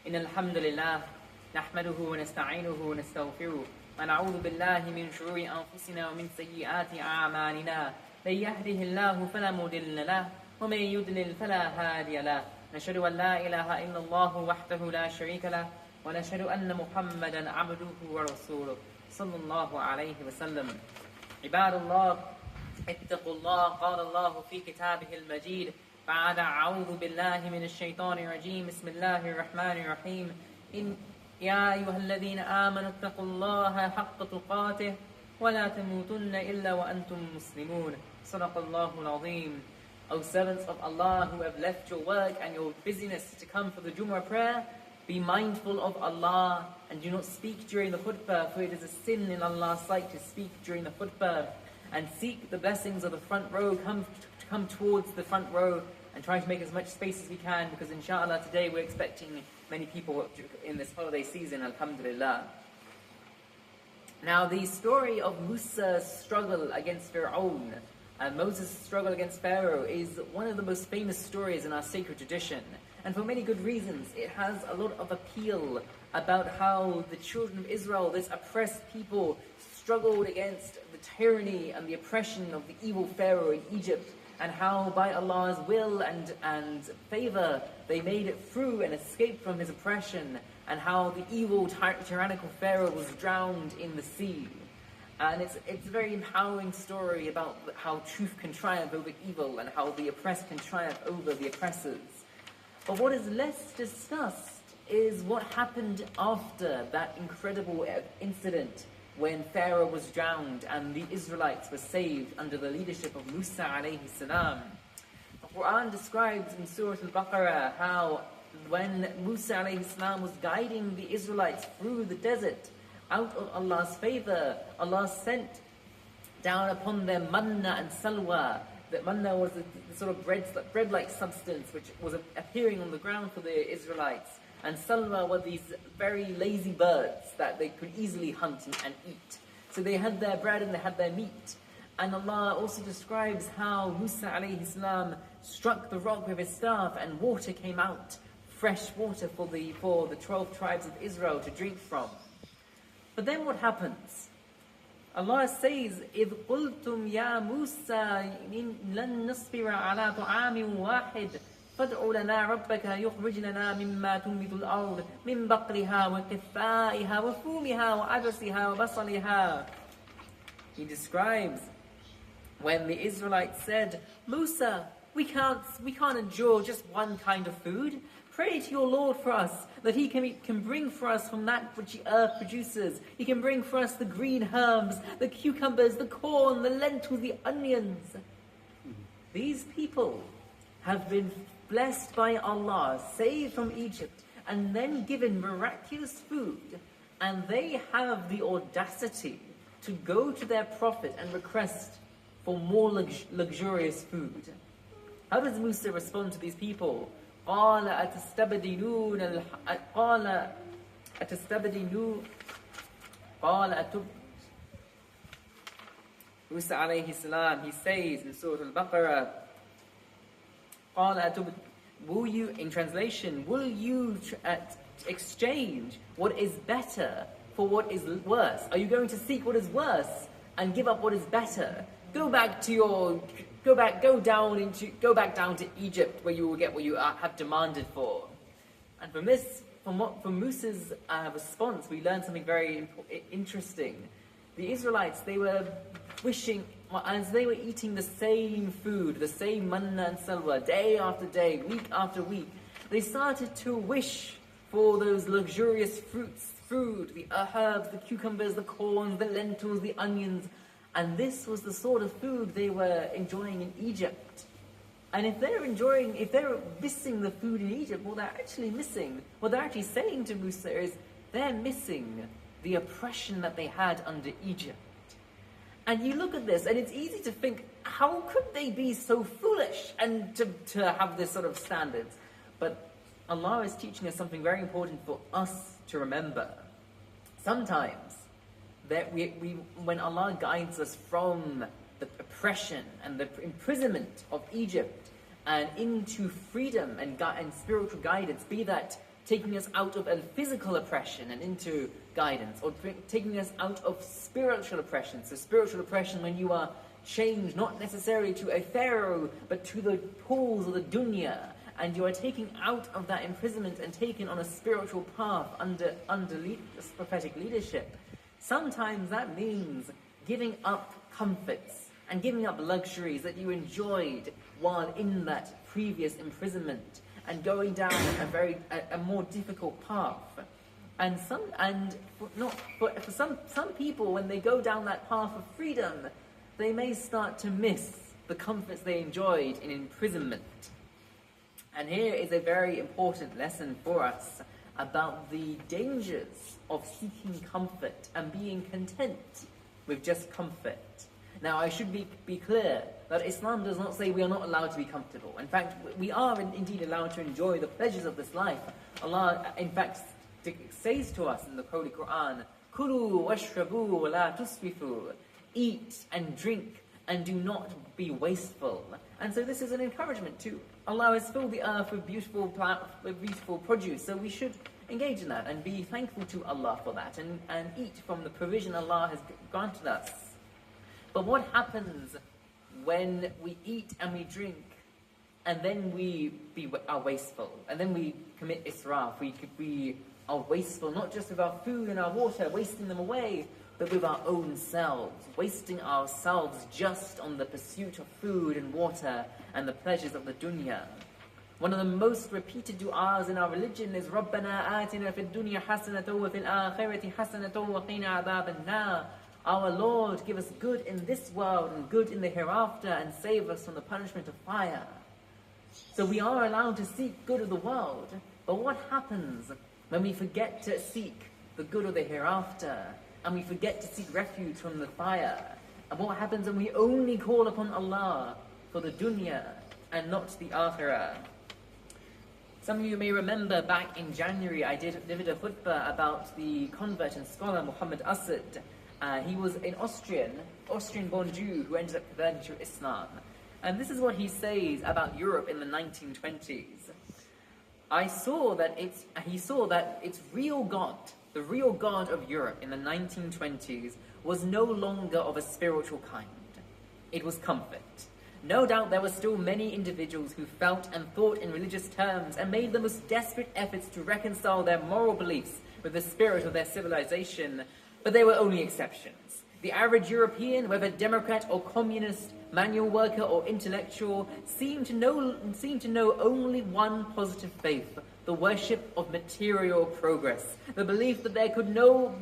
إن الحمد لله نحمده ونستعينه ونستغفره ونعوذ بالله من شرور أنفسنا ومن سيئات أعمالنا من يهده الله فلا مضل له ومن يضلل فلا هادي له نشهد أن لا إله إلا الله وحده لا شريك له ونشهد أن محمدا عبده ورسوله صلى الله عليه وسلم عباد الله اتقوا الله قال الله في كتابه المجيد بعد أعوذ بالله من الشيطان الرجيم بسم الله الرحمن الرحيم يا أيها الذين آمنوا اتقوا الله حق تقاته ولا تموتن إلا وأنتم مسلمون صدق الله العظيم. O servants of Allah who have left your work and your busyness to come for the Jumu'ah prayer, be mindful of Allah and do not speak during the khutbah, for it is a sin in Allah's sight to speak during the khutbah. And seek the blessings of the front row, come towards the front row and try to make as much space as we can, because inshallah today we're expecting many people in this holiday season, alhamdulillah. Now the story of Musa's struggle against Fir'aun, Moses' struggle against Pharaoh, is one of the most famous stories in our sacred tradition. And for many good reasons. It has a lot of appeal about how the children of Israel, this oppressed people, struggled against the tyranny and the oppression of the evil Pharaoh in Egypt, and how by Allah's will and favor they made it through and escaped from his oppression, and how the evil tyrannical Pharaoh was drowned in the sea. And it's a very empowering story about how truth can triumph over evil and how the oppressed can triumph over the oppressors. But what is less discussed is what happened after that incredible incident when Pharaoh was drowned and the Israelites were saved under the leadership of Musa alayhi salam. The Quran describes in Surah Al-Baqarah how when Musa alayhi salam was guiding the Israelites through the desert, out of Allah's favor, Allah sent down upon them manna and salwa. That manna was the sort of bread-like substance which was appearing on the ground for the Israelites. And salwa were these very lazy birds that they could easily hunt and eat. So they had their bread and they had their meat. And Allah also describes how Musa alayhi salam struck the rock with his staff and water came out, fresh water for the 12 tribes of Israel to drink from. But then what happens? Allah says, إِذْ قُلْتُمْ يَا مُوسَى لَن نَصْبِرَ عَلَى طَعَامٍ وَاحِدٍ فَادْعُ لَنَا رَبَّكَ يُخْرِجْ لَنَا مِمَّا تُنبِتُ الْأَرْضُ مِنْ بَقْلِهَا وَقِثَّائِهَا وَفُومِهَا وَعَدَسِهَا وَبَصَلِهَا. He describes when the Israelites said, Musa, we can't endure just one kind of food. Pray to your Lord for us, that He can bring for us from that which the earth produces. He can bring for us the green herbs, the cucumbers, the corn, the lentils, the onions. These people have been blessed by Allah, saved from Egypt, and then given miraculous food. And they have the audacity to go to their Prophet and request for more luxurious food. How does Musa respond to these people? قال أتستبدلون Musa alayhi salam, he says in Surah Al-Baqarah, will you, in translation, will you exchange what is better for what is worse? Are you going to seek what is worse and give up what is better? Go back down to Egypt, where you will get what you have demanded for. And from Musa's response, we learn something very interesting. The Israelites, they were wishing, as they were eating the same food, the same manna and salwa, day after day, week after week, they started to wish for those luxurious food, the herbs, the cucumbers, the corn, the lentils, the onions. And this was the sort of food they were enjoying in Egypt. And if they're missing the food in Egypt, what they're actually saying to Musa is, they're missing the oppression that they had under Egypt. And you look at this, and it's easy to think, how could they be so foolish and to have this sort of standards? But Allah is teaching us something very important for us to remember. Sometimes, that when Allah guides us from the oppression and the imprisonment of Egypt and into freedom and spiritual guidance, be that taking us out of a physical oppression and into guidance, or taking us out of spiritual oppression. So spiritual oppression when you are changed not necessarily to a pharaoh, but to the pools of the dunya, and you are taken out of that imprisonment and taken on a spiritual path under prophetic leadership. Sometimes that means giving up comforts and giving up luxuries that you enjoyed while in that previous imprisonment, and going down a more difficult path. And for some people, when they go down that path of freedom, they may start to miss the comforts they enjoyed in imprisonment. And here is a very important lesson for us about the dangers of seeking comfort and being content with just comfort. Now, I should be clear that Islam does not say we are not allowed to be comfortable. In fact, we are indeed allowed to enjoy the pleasures of this life. Allah, in fact, says to us in the Holy Quran, "Kulu washrabu wa la tusrifu." Eat and drink and do not be wasteful. And so this is an encouragement too. Allah has filled the earth with beautiful produce, so we should engage in that and be thankful to Allah for that, and eat from the provision Allah has granted us. But what happens when we eat and we drink and then we are wasteful, and then we commit israf? We are wasteful not just with our food and our water, wasting them away, but with our own selves, wasting ourselves just on the pursuit of food and water and the pleasures of the dunya. One of the most repeated du'as in our religion is رَبَّنَا آتِنَا فِي الدُّنْيَا حَسَنَةً وَفِي الْآخِرَةِ حَسَنَةً وَقِنَا عَذَابَ النَّارِ. Our Lord, give us good in this world and good in the hereafter, and save us from the punishment of fire. So we are allowed to seek good of the world, but what happens when we forget to seek the good of the hereafter, and we forget to seek refuge from the fire? And what happens when we only call upon Allah for the dunya and not the akhirah? Some of you may remember back in January I delivered a khutbah about the convert and scholar Muhammad Asad. He was an Austrian-born Jew who ended up converting to Islam. And this is what he says about Europe in the 1920s. He saw that its real God, the real God of Europe in the 1920s, was no longer of a spiritual kind. It was comfort. No doubt there were still many individuals who felt and thought in religious terms and made the most desperate efforts to reconcile their moral beliefs with the spirit of their civilization, but they were only exceptions. The average European, whether Democrat or communist, manual worker or intellectual, seemed to know only one positive faith: the worship of material progress, the belief that there could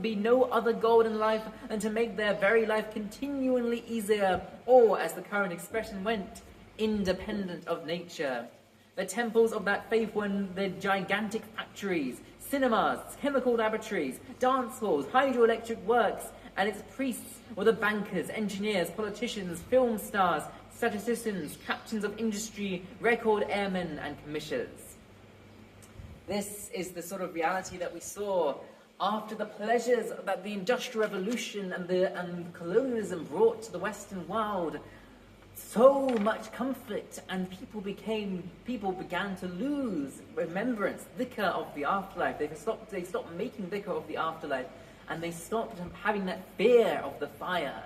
be no other goal in life than to make their very life continually easier, or, as the current expression went, independent of nature. The temples of that faith were the gigantic factories, cinemas, chemical laboratories, dance halls, hydroelectric works, and its priests were the bankers, engineers, politicians, film stars, statisticians, captains of industry, record airmen, and commissioners. This is the sort of reality that we saw after the pleasures that the Industrial Revolution and colonialism brought to the Western world. So much comfort, and people began to lose remembrance, dhikr of the afterlife. They stopped making dhikr of the afterlife, and they stopped having that fear of the fire.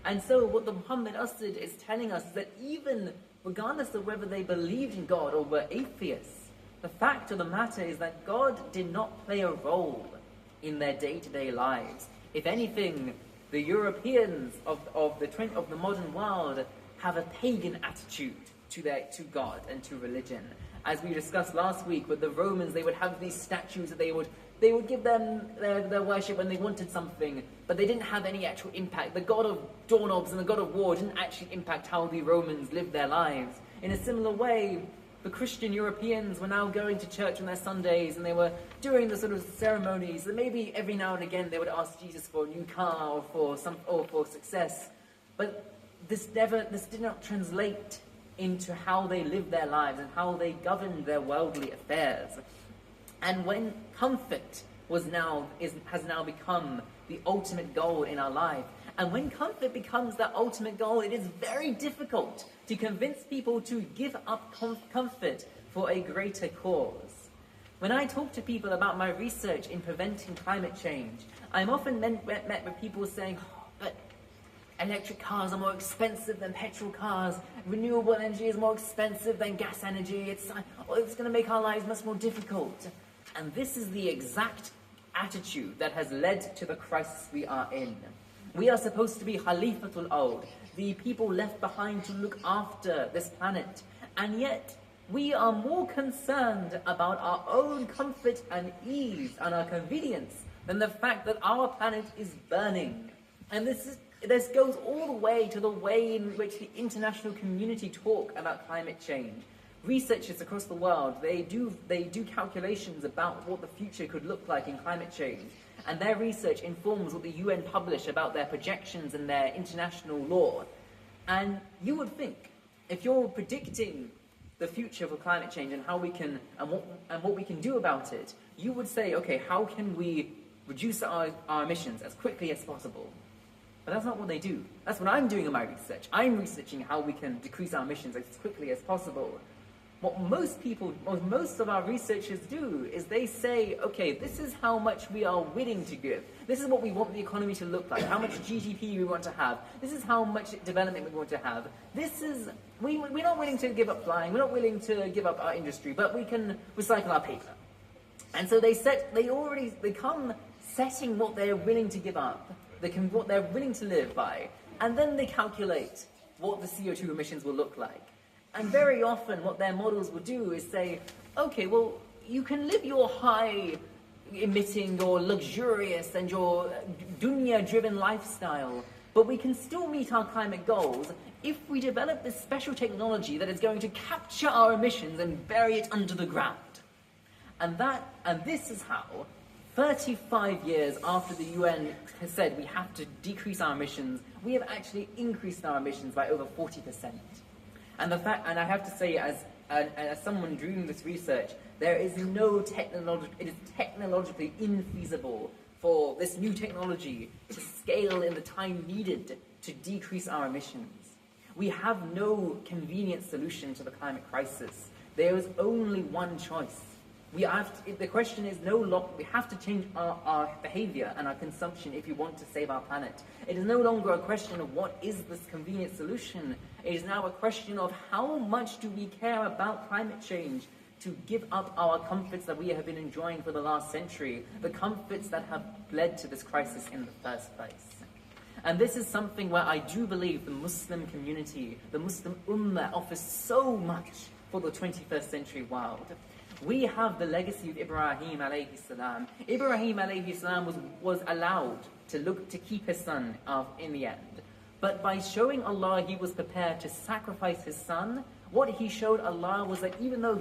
And so what the Muhammad Asad is telling us is that even regardless of whether they believed in God or were atheists, the fact of the matter is that God did not play a role in their day-to-day lives. If anything, the Europeans of the modern world have a pagan attitude to God and to religion. As we discussed last week with the Romans, they would have these statues that they would give them their worship when they wanted something, but they didn't have any actual impact. The god of doorknobs and the god of war didn't actually impact how the Romans lived their lives. In a similar way, the Christian Europeans were now going to church on their Sundays, and they were doing the sort of ceremonies, and maybe every now and again they would ask Jesus for a new car or for success. But this did not translate into how they lived their lives and how they governed their worldly affairs. And when comfort has now become the ultimate goal in our life, and when comfort becomes that ultimate goal, it is very difficult to convince people to give up comfort for a greater cause. When I talk to people about my research in preventing climate change, I'm often met with people saying, oh, but electric cars are more expensive than petrol cars, renewable energy is more expensive than gas energy, it's going to make our lives much more difficult. And this is the exact attitude that has led to the crisis we are in. We are supposed to be Khalifatul Ard, the people left behind to look after this planet, and yet we are more concerned about our own comfort and ease and our convenience than the fact that our planet is burning. And this goes all the way to the way in which the international community talk about climate change. Researchers across the world, they do calculations about what the future could look like in climate change. And their research informs what the UN publish about their projections and their international law. And you would think, if you're predicting the future for climate change and how we can and what we can do about it, you would say, okay, how can we reduce our emissions as quickly as possible? But that's not what they do. That's what I'm doing in my research. I'm researching how we can decrease our emissions as quickly as possible. What most of our researchers do is they say, okay, this is how much we are willing to give. This is what we want the economy to look like, how much GDP we want to have. This is how much development we want to have. We're not willing to give up flying, we're not willing to give up our industry, but we can recycle our paper. And so they come setting what they're willing to give up, what they're willing to live by, and then they calculate what the CO2 emissions will look like. And very often what their models will do is say, okay, well, you can live your high emitting, your luxurious and your dunya-driven lifestyle, but we can still meet our climate goals if we develop this special technology that is going to capture our emissions and bury it under the ground. And this is how, 35 years after the UN has said we have to decrease our emissions, we have actually increased our emissions by over 40%. And I have to say, as someone doing this research, it is technologically infeasible for this new technology to scale in the time needed to decrease our emissions. We have no convenient solution to the climate crisis. There is only one choice. The question is we have to change our behavior and our consumption if we want to save our planet. It is no longer a question of what is this convenient solution. It is now a question of how much do we care about climate change to give up our comforts that we have been enjoying for the last century, the comforts that have led to this crisis in the first place. And this is something where I do believe the Muslim community, the Muslim Ummah, offers so much for the 21st century world. We have the legacy of Ibrahim alayhi salam. Ibrahim alayhi salam was allowed to keep his son in the end. But by showing Allah he was prepared to sacrifice his son, what he showed Allah was that even though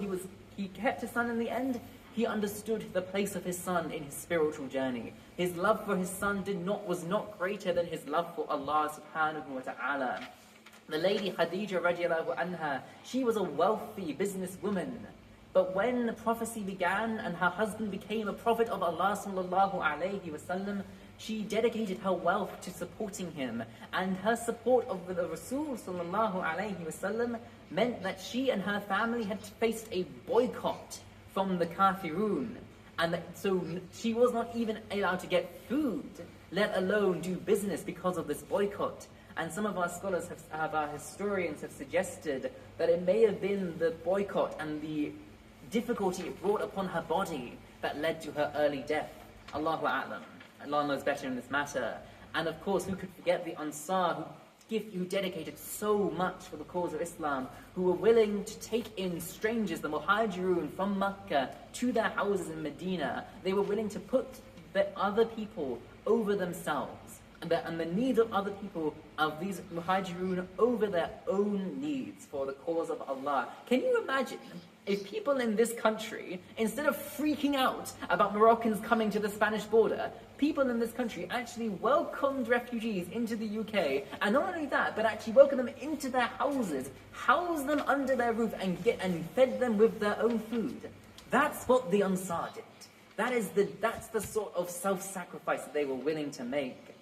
he kept his son in the end, he understood the place of his son in his spiritual journey. His love for his son was not greater than his love for Allah subhanahu wa ta'ala. The lady Khadija radiallahu anha, she was a wealthy businesswoman. But when the prophecy began and her husband became a prophet of Allah sallallahu alayhi wasallam, she dedicated her wealth to supporting him. And her support of the Rasul sallallahu alayhi wasallam meant that she and her family had faced a boycott from the kafirun. And so she was not even allowed to get food, let alone do business because of this boycott. And some of our scholars our historians have suggested that it may have been the boycott and the difficulty it brought upon her body that led to her early death. Allahu A'lam. Allah knows better in this matter. And of course, who could forget the Ansar who dedicated so much for the cause of Islam, who were willing to take in strangers, the Muhajirun from Makkah, to their houses in Medina. They were willing to put the other people over themselves, and the needs of other people, of these Muhajirun, over their own needs for the cause of Allah. Can you imagine if people in this country, instead of freaking out about Moroccans coming to the Spanish border, people in this country actually welcomed refugees into the UK, and not only that, but actually welcomed them into their houses, housed them under their roof, and fed them with their own food? That's what the Ansar did. That's the sort of self-sacrifice that they were willing to make.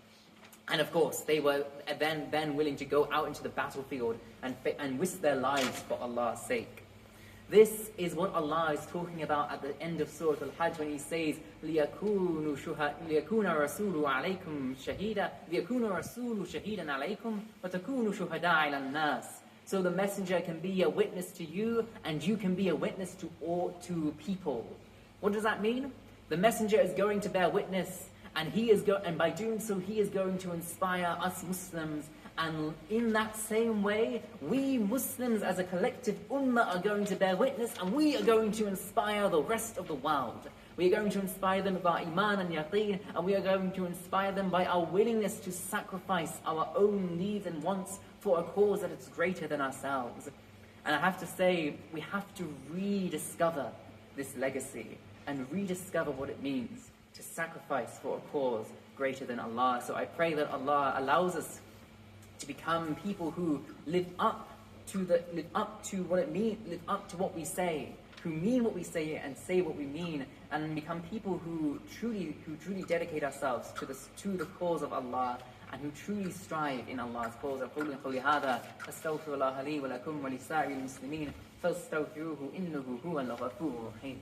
And of course, they were then willing to go out into the battlefield and risk their lives for Allah's sake. This is what Allah is talking about at the end of Surah Al-Hajj when He says, لِيَكُونَ رَسُولُ عَلَيْكُمْ شَهِيدًا لِيَكُونَ رَسُولُ شَهِيدًا عَلَيْكُمْ وَتَكُونُ شُهَدَاءَ عَلَى النَّاسِ. So the messenger can be a witness to you, and you can be a witness to people. What does that mean? The messenger is going to bear witness, and and by doing so, he is going to inspire us Muslims. And in that same way, we Muslims as a collective ummah are going to bear witness, and we are going to inspire the rest of the world. We are going to inspire them by iman and yaqeen, and we are going to inspire them by our willingness to sacrifice our own needs and wants for a cause that is greater than ourselves. And I have to say, we have to rediscover this legacy and rediscover what it means to sacrifice for a cause greater than Allah. So I pray that Allah allows us to become people who live up to what it means, live up to what we say, who mean what we say and say what we mean, and become people who truly dedicate ourselves to the cause of Allah, and who truly strive in Allah's cause. أقول قولي هذا أستغفر الله لي ولكم ولسائر المسلمين فاستغفروه إنه هو الغفور الرحيم.